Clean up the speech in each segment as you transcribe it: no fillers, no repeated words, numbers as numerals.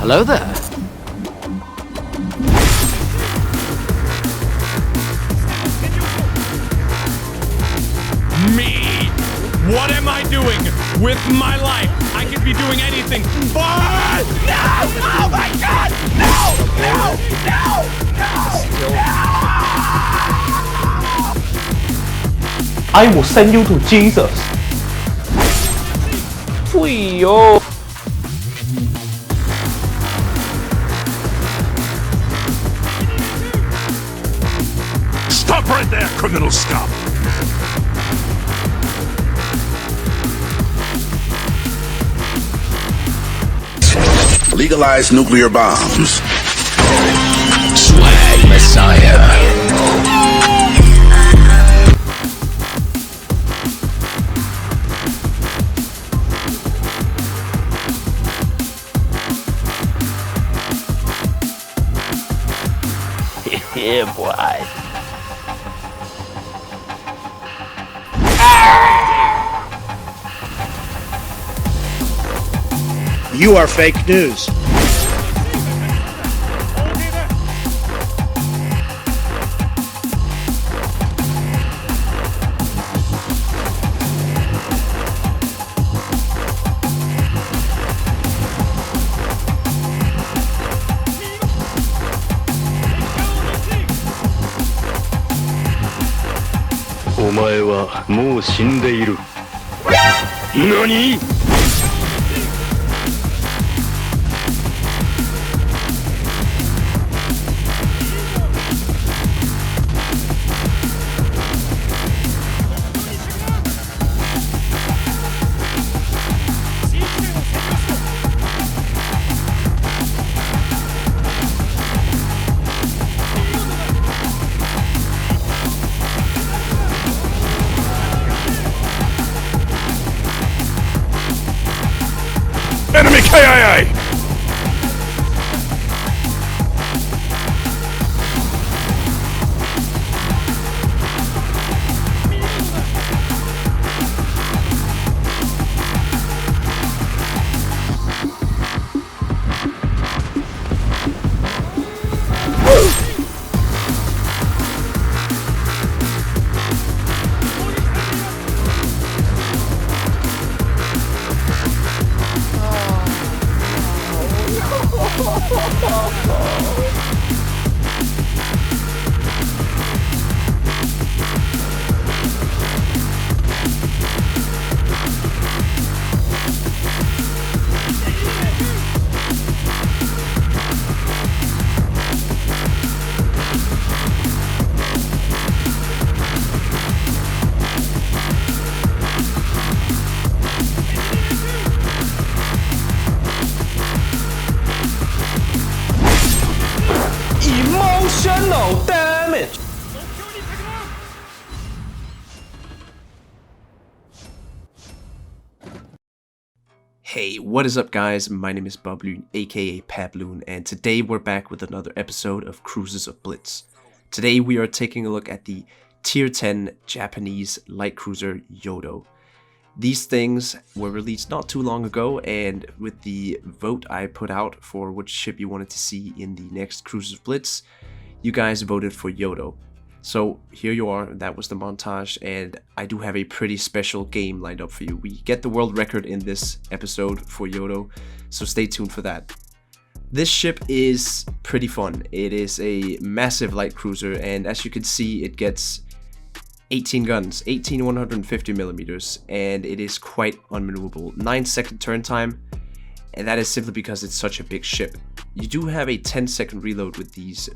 Hello there. Me! What am I doing with my life? I could be doing anything but... No! Oh my god! No! No! No! No! I will send you to Jesus. Yo. Stop right there, criminal scum! Legalize nuclear bombs. Swag Messiah. Yeah, boy. You are fake news. NANI?! Enemy KIA! Emotional damage. Hey, what is up guys? My name is BobLyn, aka PabLoon, and today we're back with another episode of Cruisers of Blitz. Today we are taking a look at the Tier 10 Japanese light cruiser Yodo. These things were released not too long ago, and with the vote I put out for which ship you wanted to see in the next Cruisers of Blitz, you guys voted for Yodo. So here you are, that was the montage, and I do have a pretty special game lined up for you. We get the world record in this episode for Yodo, so stay tuned for that. This ship is pretty fun. It is a massive light cruiser, and as you can see, it gets 18 guns, 18 150mm, and it is quite unmaneuverable. 9-second turn time, and that is simply because it's such a big ship. You do have a 10-second reload with these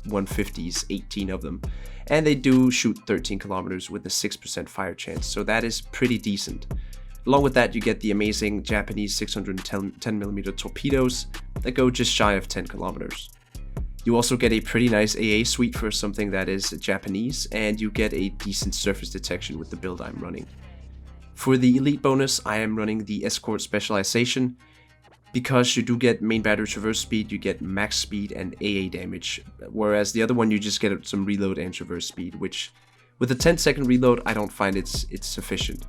150s, 18 of them, and they do shoot 13 kilometers with a 6% fire chance, so that is pretty decent. Along with that, you get the amazing Japanese 610mm torpedoes that go just shy of 10 kilometers. You also get a pretty nice AA suite for something that is Japanese, and you get a decent surface detection with the build I'm running. For the elite bonus, I am running the escort specialization. Because you do get main battery traverse speed, you get max speed and AA damage, whereas the other one you just get some reload and traverse speed, which with a 10-second reload I don't find it's sufficient.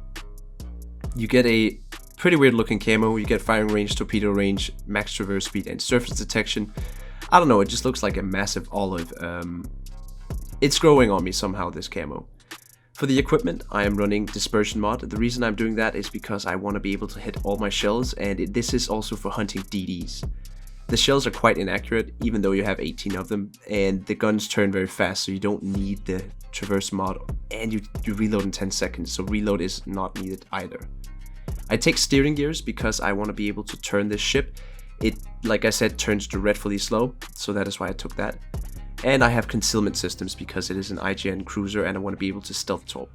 You get a Pretty weird looking camo. You get firing range, torpedo range, max traverse speed, and surface detection. I don't know, it just looks like a massive olive. It's growing on me somehow, this camo. For the equipment, I am running dispersion mod. The reason I'm doing that is because I want to be able to hit all my shells, and this is also for hunting DDs. The shells are quite inaccurate, even though you have 18 of them, and the guns turn very fast, so you don't need the traverse mod, and you reload in 10 seconds, so reload is not needed either. I take steering gears because I want to be able to turn this ship. It, like I said, turns dreadfully slow, so that is why I took that. And I have concealment systems because it is an IGN cruiser and I want to be able to stealth torp.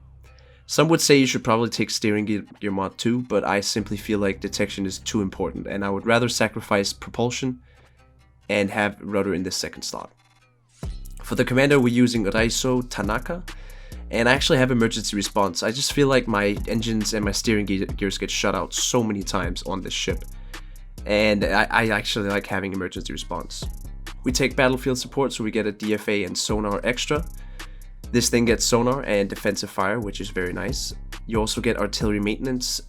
Some would say you should probably take steering gear mod too, but I simply feel like detection is too important and I would rather sacrifice propulsion and have rudder in the second slot. For the commander, we're using Raiso Tanaka, and I actually have emergency response. I just feel like my engines and my steering gears get shut out so many times on this ship, and I actually like having emergency response. We take battlefield support, so we get a DFA and sonar extra. This thing gets sonar and defensive fire, which is very nice. You also get artillery maintenance.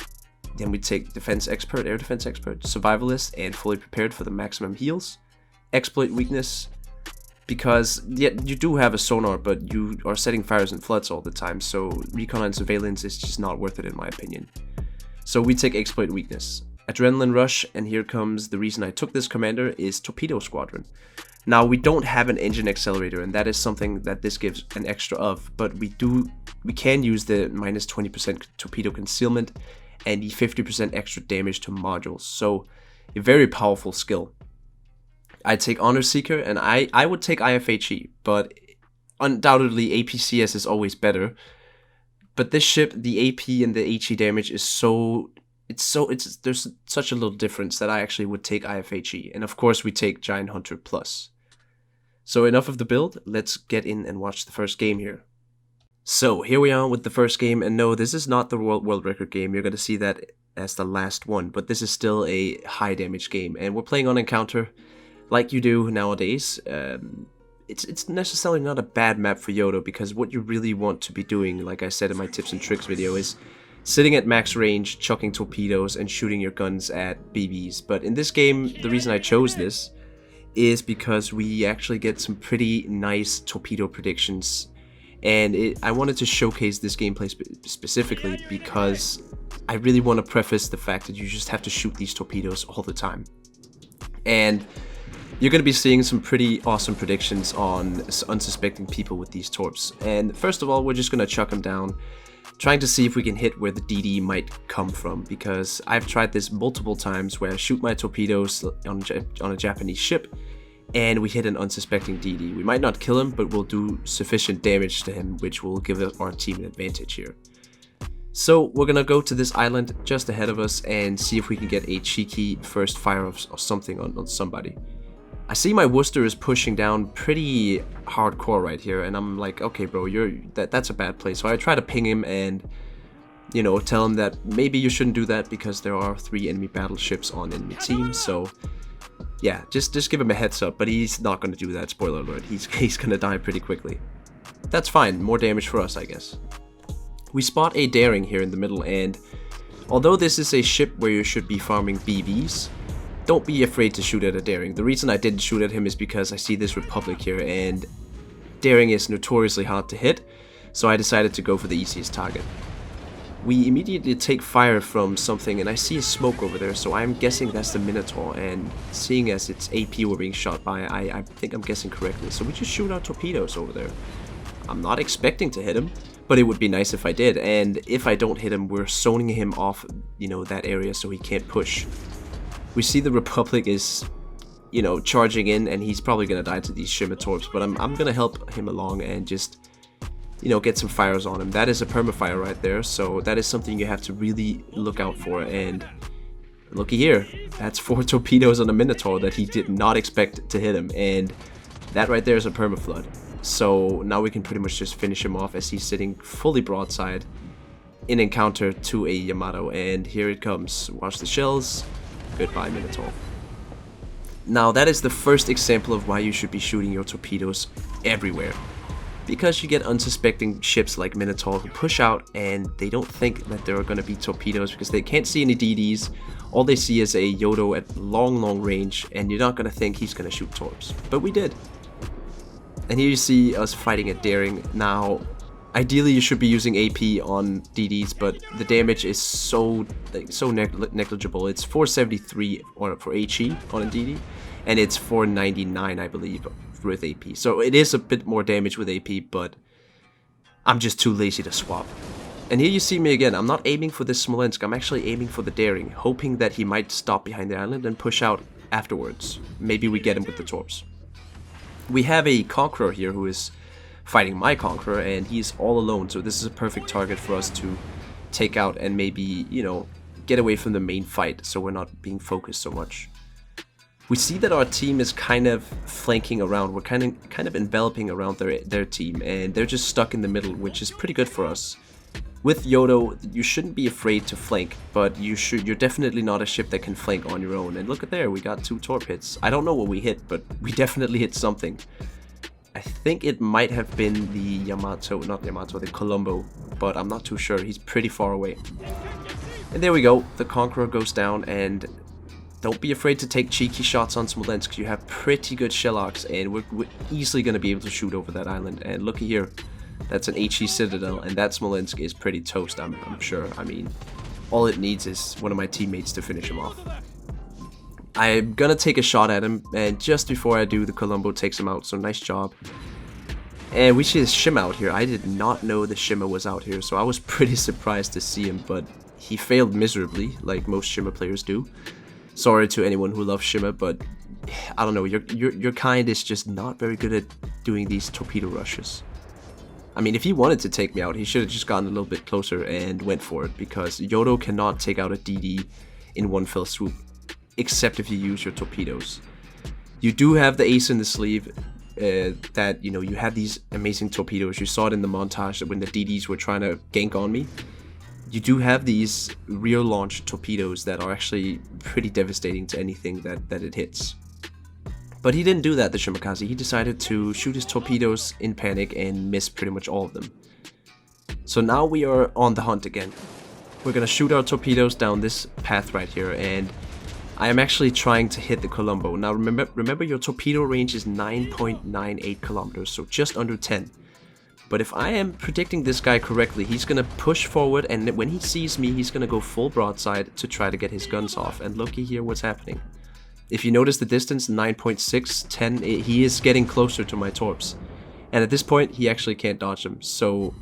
Then we take defense expert, air defense expert, survivalist, and fully prepared for the maximum heals. Exploit weakness, because yeah, you do have a sonar, but you are setting fires and floods all the time, so recon and surveillance is just not worth it in my opinion. So we take exploit weakness. Adrenaline rush, and here comes the reason I took this commander, is torpedo squadron. Now we don't have an engine accelerator, and that is something that this gives an extra of, but we can use the minus 20% torpedo concealment and the 50% extra damage to modules, so a very powerful skill. I take Honor Seeker, and I would take IFHE, but undoubtedly APCS is always better. But this ship, the AP and the HE damage is there's such a little difference that I actually would take IFHE, and of course we take Giant Hunter Plus. So enough of the build, let's get in and watch the first game here. So here we are with the first game, and no, this is not the world record game. You're going to see that as the last one, but this is still a high damage game, and we're playing on encounter like you do nowadays. It's necessarily not a bad map for Yodo, because what you really want to be doing, like I said in my tips and tricks video, is sitting at max range, chucking torpedoes, and shooting your guns at BBs. But in this game, the reason I chose this is because we actually get some pretty nice torpedo predictions, and I wanted to showcase this gameplay specifically because I really want to preface the fact that you just have to shoot these torpedoes all the time. And you're going to be seeing some pretty awesome predictions on unsuspecting people with these torps. And first of all, we're just going to chuck them down, trying to see if we can hit where the DD might come from, because I've tried this multiple times where I shoot my torpedoes on a Japanese ship and we hit an unsuspecting DD. We might not kill him, but we'll do sufficient damage to him, which will give our team an advantage here. So we're gonna go to this island just ahead of us and see if we can get a cheeky first fire of something on somebody. I see my Worcester is pushing down pretty hardcore right here, and I'm like, okay bro, that's a bad place. So I try to ping him and, you know, tell him that maybe you shouldn't do that because there are 3 enemy battleships on enemy team. So yeah, just give him a heads up, but he's not gonna do that, spoiler alert. He's gonna die pretty quickly. That's fine, more damage for us, I guess. We spot a Daring here in the middle, and although this is a ship where you should be farming BBs, don't be afraid to shoot at a Daring. The reason I didn't shoot at him is because I see this Republic here, and Daring is notoriously hard to hit, so I decided to go for the easiest target. We immediately take fire from something, and I see a smoke over there, so I'm guessing that's the Minotaur, and seeing as it's AP we're being shot by, I think I'm guessing correctly. So we just shoot our torpedoes over there. I'm not expecting to hit him, but it would be nice if I did, and if I don't hit him, we're zoning him off, you know, that area so he can't push. We see the Republic is, you know, charging in, and he's probably gonna die to these Shimmer Torps, but I'm gonna help him along and just, you know, get some fires on him. That is a permafire right there, so that is something you have to really look out for. And looky here, that's 4 torpedoes on a Minotaur that he did not expect to hit him, and that right there is a permaflood. So now we can pretty much just finish him off as he's sitting fully broadside in encounter to a Yamato, and here it comes. Watch the shells. Goodbye, Minotaur. Now that is the first example of why you should be shooting your torpedoes everywhere. because you get unsuspecting ships like Minotaur who push out and they don't think that there are going to be torpedoes because they can't see any DDs. All they see is a Yodo at long range, and you're not going to think he's going to shoot torps. But we did. And here you see us fighting at daring. Now, ideally you should be using AP on DDs, but the damage is so negligible. It's 473 for HE on a DD, and it's 499, I believe, with AP. So it is a bit more damage with AP, but I'm just too lazy to swap. And here you see me again. I'm not aiming for this Smolensk. I'm actually aiming for the daring, hoping that he might stop behind the island and push out afterwards. Maybe we get him with the torps. We have a Conqueror here who is fighting my Conqueror, and he's all alone, so this is a perfect target for us to take out and maybe, you know, get away from the main fight so we're not being focused so much. We see that our team is kind of flanking around. We're kind of enveloping around their team, and they're just stuck in the middle, which is pretty good for us. With Yodo, you shouldn't be afraid to flank, but you're definitely not a ship that can flank on your own. And look at there, we got 2 torp hits. I don't know what we hit, but we definitely hit something. I think it might have been the the Colombo, but I'm not too sure. He's pretty far away. And there we go, the Conqueror goes down, and don't be afraid to take cheeky shots on Smolensk. You have pretty good shellocks, and we're easily going to be able to shoot over that island. And looky here, that's an HE Citadel, and that Smolensk is pretty toast, I'm sure. I mean, all it needs is one of my teammates to finish him off. I'm gonna take a shot at him, and just before I do, the Colombo takes him out, so nice job. And we see the Shim out here. I did not know the Shimmer was out here, so I was pretty surprised to see him, but he failed miserably, like most Shimmer players do. Sorry to anyone who loves Shimmer, but I don't know, your kind is just not very good at doing these torpedo rushes. I mean, if he wanted to take me out, he should have just gotten a little bit closer and went for it, because Yodo cannot take out a DD in one fell swoop, except if you use your torpedoes. You do have the ace in the sleeve, that, you know, you have these amazing torpedoes. You saw it in the montage that when the DDs were trying to gank on me. You do have these rear launch torpedoes that are actually pretty devastating to anything that it hits. But he didn't do that, the Shimakaze. He decided to shoot his torpedoes in panic and miss pretty much all of them. So now we are on the hunt again. We're gonna shoot our torpedoes down this path right here, and I am actually trying to hit the Colombo. Now remember your torpedo range is 9.98 kilometers, so just under 10. But if I am predicting this guy correctly, he's gonna push forward, and when he sees me, he's gonna go full broadside to try to get his guns off. And looky here what's happening. If you notice the distance, 9.6, 10, he is getting closer to my torps. And at this point, he actually can't dodge them. So,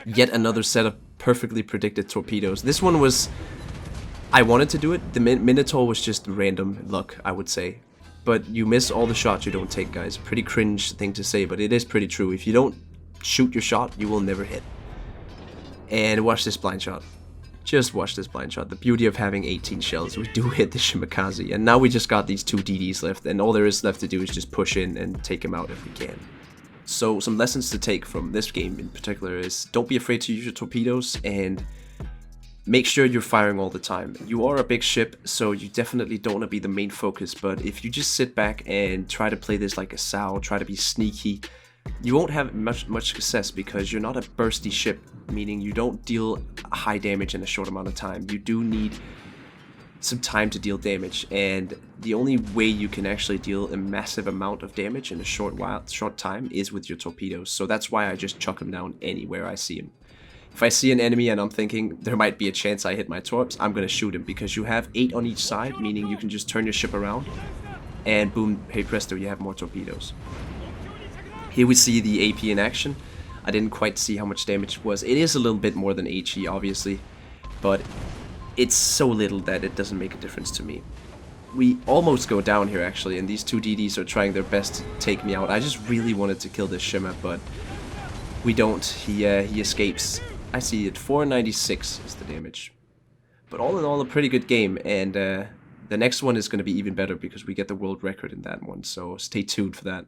yet another set of perfectly predicted torpedoes. This one was, I wanted to do it. The Minotaur was just random luck, I would say. But you miss all the shots you don't take, guys. Pretty cringe thing to say, but it is pretty true. If you don't shoot your shot, you will never hit. And watch this blind shot. Just watch this blind shot. The beauty of having 18 shells. We do hit the Shimakaze. And now we just got these 2 DDs left. And all there is left to do is just push in and take him out if we can. So some lessons to take from this game in particular is don't be afraid to use your torpedoes, and make sure you're firing all the time. You are a big ship, so you definitely don't want to be the main focus, but if you just sit back and try to play this like a sow, try to be sneaky, you won't have much success because you're not a bursty ship, meaning you don't deal high damage in a short amount of time. You do need some time to deal damage, and the only way you can actually deal a massive amount of damage in a short time is with your torpedoes. So that's why I just chuck them down anywhere I see him. If I see an enemy and I'm thinking there might be a chance I hit my torps, I'm gonna shoot him, because you have 8 on each side, meaning you can just turn your ship around and boom, hey presto, you have more torpedoes. Here we see the AP in action. I didn't quite see how much damage it was. It is a little bit more than HE, obviously, but it's so little that it doesn't make a difference to me. We almost go down here actually, and these 2 DDs are trying their best to take me out. I just really wanted to kill this Shimmer, but we don't. He escapes. I see it, 496 is the damage. But all in all, a pretty good game, and the next one is going to be even better because we get the world record in that one, so stay tuned for that.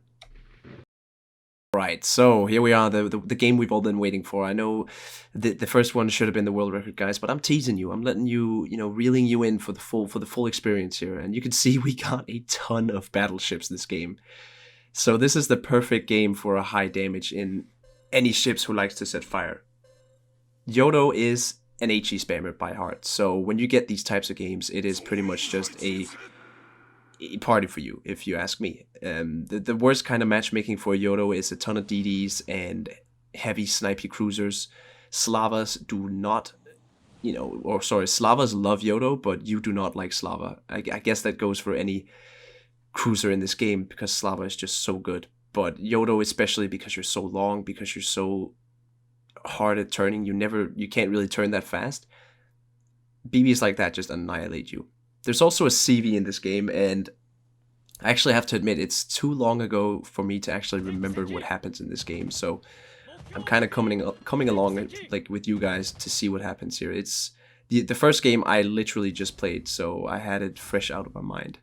Right, so here we are, the game we've all been waiting for. I know the first one should have been the world record, guys, but I'm teasing you. I'm letting you, reeling you in for the full experience here. And you can see we got a ton of battleships this game. So this is the perfect game for a high damage in any ships who likes to set fire. Yodo is an HE spammer by heart, so when you get these types of games, it is pretty much just a party for you, if you ask me. The worst kind of matchmaking for Yodo is a ton of DDs and heavy snipey cruisers. Slavas do not, Slavas love Yodo, but you do not like Slava. I guess that goes for any cruiser in this game, because Slava is just so good. But Yodo, especially because you're so long, because you're so hard at turning, you can't really turn that fast. BBs like that just annihilate you. There's also a CV in this game, and I actually have to admit it's too long ago for me to actually remember what happens in this game. So I'm kind of coming along like with you guys to see what happens here. It's the first game I literally just played, so I had it fresh out of my mind.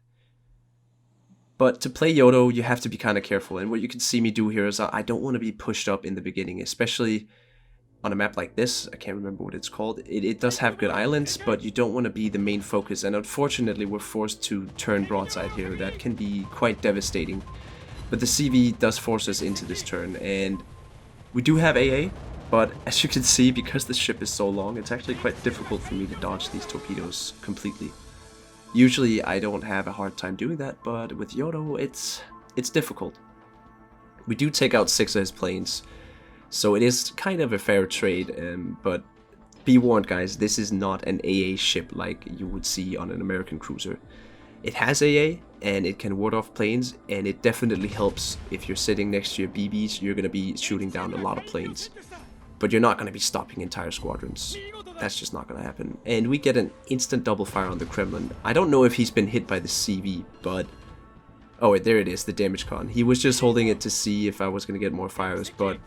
But to play Yodo, you have to be kind of careful, and what you can see me do here is I don't want to be pushed up in the beginning, especially on a map like this. I can't remember what it's called. It does have good islands, but you don't want to be the main focus, and unfortunately we're forced to turn broadside here. That can be quite devastating. But the CV does force us into this turn, and we do have AA, but as you can see, because the ship is so long, it's actually quite difficult for me to dodge these torpedoes completely. Usually I don't have a hard time doing that, but with Yodo it's difficult. We do take out 6 of his planes, so it is kind of a fair trade, but be warned guys, this is not an AA ship like you would see on an American cruiser. It has AA, and it can ward off planes, and it definitely helps if you're sitting next to your BBs. You're going to be shooting down a lot of planes, but you're not going to be stopping entire squadrons. That's just not going to happen. And we get an instant double fire on the Kremlin. I don't know if he's been hit by the CV, but... oh wait, there it is, the damage con. He was just holding it to see if I was going to get more fires, but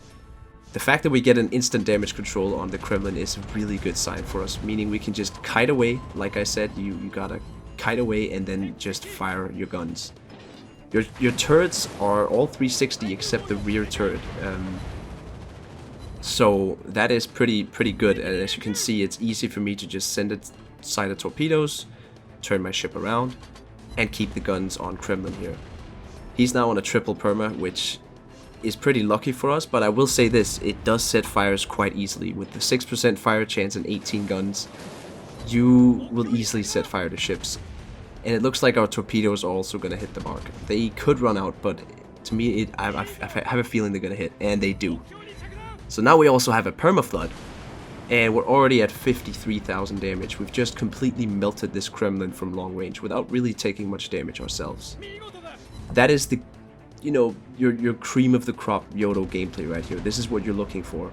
the fact that we get an instant damage control on the Kremlin is a really good sign for us, meaning we can just kite away. Like I said, you gotta kite away and then just fire your guns. Your turrets are all 360 except the rear turret. So that is pretty good, and as you can see, it's easy for me to just send it side of torpedoes, turn my ship around, and keep the guns on Kremlin here. He's now on a triple perma, which is pretty lucky for us, but I will say this, it does set fires quite easily. With the 6% fire chance and 18 guns, you will easily set fire to ships. And it looks like our torpedoes are also going to hit the mark. They could run out, but to me, I have a feeling they're going to hit, and they do. So now we also have a permaflood, and we're already at 53,000 damage. We've just completely melted this Kremlin from long range without really taking much damage ourselves. That is the, your cream of the crop Yodo gameplay right here. This is what you're looking for.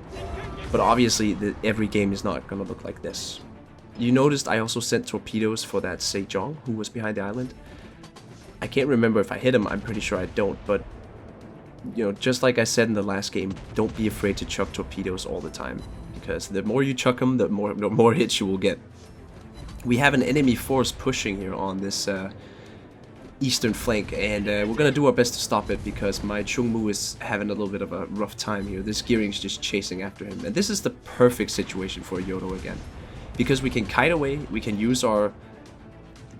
But obviously, every game is not going to look like this. You noticed I also sent torpedoes for that Sejong, who was behind the island. I can't remember if I hit him, I'm pretty sure I don't, but just like I said in the last game, don't be afraid to chuck torpedoes all the time, because the more you chuck them, the more hits you will get. We have an enemy force pushing here on this eastern flank, and we're gonna do our best to stop it, because my Chungmu is having a little bit of a rough time here. This Gearing's just chasing after him, and this is the perfect situation for Yodo again, because we can kite away, we can use our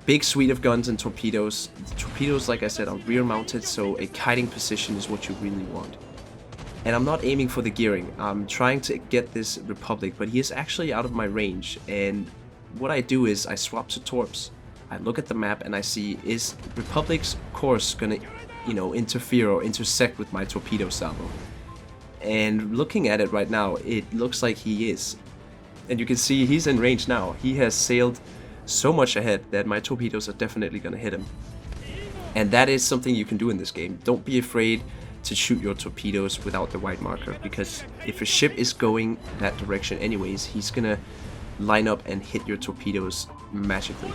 big suite of guns and torpedoes. The torpedoes, like I said, are rear mounted, so a kiting position is what you really want. And I'm not aiming for the Gearing, I'm trying to get this Republic, but he is actually out of my range, and what I do is I swap to torps. I look at the map and I see, is Republic's course gonna, interfere or intersect with my torpedo salvo? And looking at it right now, it looks like he is. And you can see he's in range now. He has sailed so much ahead that my torpedoes are definitely gonna hit him. And that is something you can do in this game. Don't be afraid to shoot your torpedoes without the white marker, because if a ship is going that direction anyways, he's gonna line up and hit your torpedoes magically.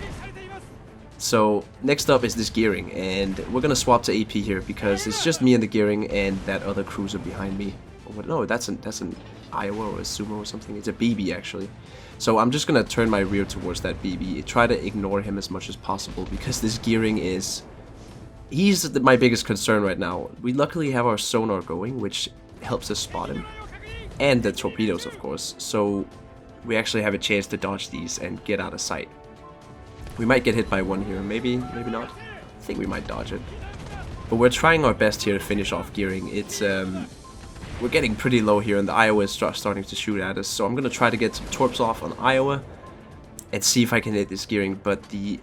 So next up is this Gearing, and we're gonna swap to AP here because it's just me and the Gearing and that other cruiser behind me. Oh, no, that's an Iowa or a Sumo or something. It's a BB actually. So I'm just gonna turn my rear towards that BB, try to ignore him as much as possible, because this Gearing he's my biggest concern right now. We luckily have our sonar going, which helps us spot him, and the torpedoes of course, so we actually have a chance to dodge these and get out of sight. We might get hit by one here, maybe not. I think we might dodge it. But we're trying our best here to finish off gearing. It's we're getting pretty low here, and the Iowa is starting to shoot at us. So I'm gonna try to get some torps off on Iowa and see if I can hit this gearing. But the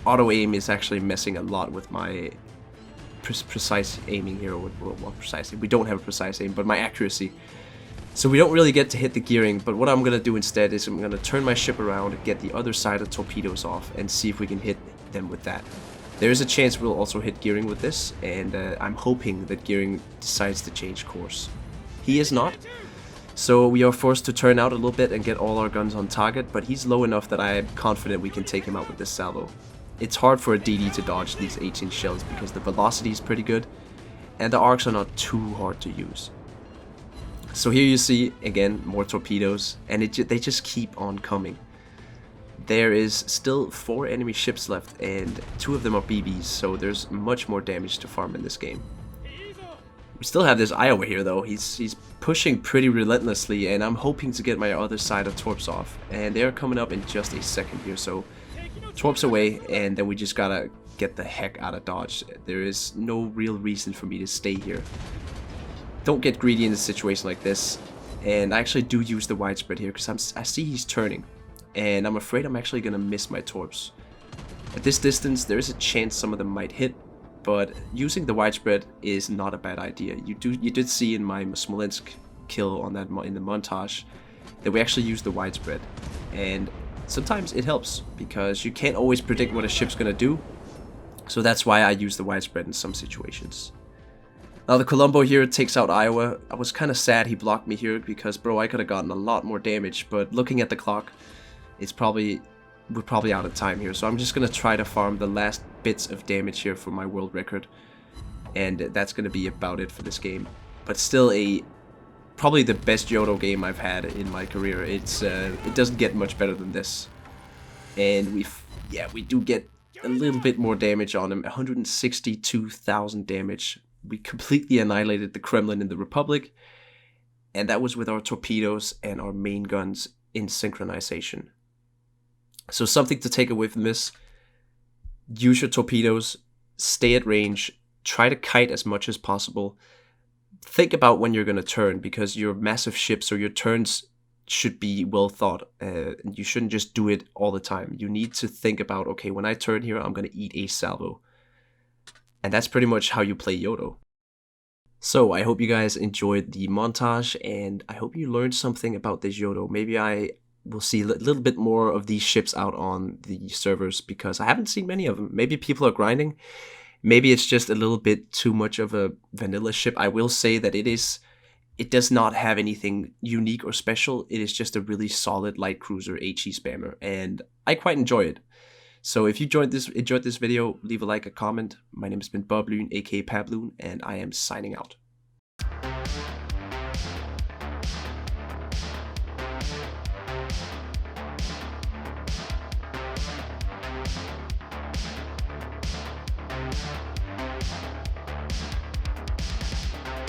auto aim is actually messing a lot with my precise aiming here. Well, precisely, we don't have a precise aim, but my accuracy. So we don't really get to hit the gearing. But what I'm gonna do instead is I'm gonna turn my ship around, get the other side of torpedoes off, and see if we can hit them with that. There is a chance we'll also hit gearing with this, and I'm hoping that gearing decides to change course. He is not, so we are forced to turn out a little bit and get all our guns on target, but he's low enough that I am confident we can take him out with this salvo. It's hard for a DD to dodge these 18 shells because the velocity is pretty good, and the arcs are not too hard to use. So here you see, again, more torpedoes, and they just keep on coming. There is still 4 enemy ships left, and 2 of them are BBs, so there's much more damage to farm in this game. We still have this Iowa here, though. He's pushing pretty relentlessly, and I'm hoping to get my other side of torps off. And they're coming up in just a second here, so torps away, and then we just gotta get the heck out of Dodge. There is no real reason for me to stay here. Don't get greedy in a situation like this, and I actually do use the widespread here because I see he's turning. And I'm afraid I'm actually going to miss my torps. At this distance, there is a chance some of them might hit, but using the widespread is not a bad idea. You did see in my Smolensk kill on that in the montage that we actually use the widespread, and sometimes it helps because you can't always predict what a ship's going to do. So that's why I use the widespread in some situations. Now the Colombo here takes out Iowa. I was kind of sad he blocked me here because, bro, I could have gotten a lot more damage, but looking at the clock, we're probably out of time here, so I'm just gonna try to farm the last bits of damage here for my world record, and that's gonna be about it for this game. But still, probably the best Yodo game I've had in my career. It doesn't get much better than this, and we do get a little bit more damage on him. 162,000 damage. We completely annihilated the Kremlin in the Republic, and that was with our torpedoes and our main guns in synchronization. So something to take away from this: use your torpedoes, stay at range, try to kite as much as possible. Think about when you're going to turn, because your massive ships or your turns should be well thought. You shouldn't just do it all the time. You need to think about, okay, when I turn here, I'm going to eat a salvo. And that's pretty much how you play Yodo. So I hope you guys enjoyed the montage, and I hope you learned something about this Yodo. Maybe I will see a little bit more of these ships out on the servers, because I haven't seen many of them. Maybe people are grinding. Maybe it's just a little bit too much of a vanilla ship. I will say that it does not have anything unique or special. It is just a really solid light cruiser HE spammer, and I quite enjoy it. So if you enjoyed this video, leave a like, a comment. My name has been BobLyn, aka PabLoon, and I am signing out.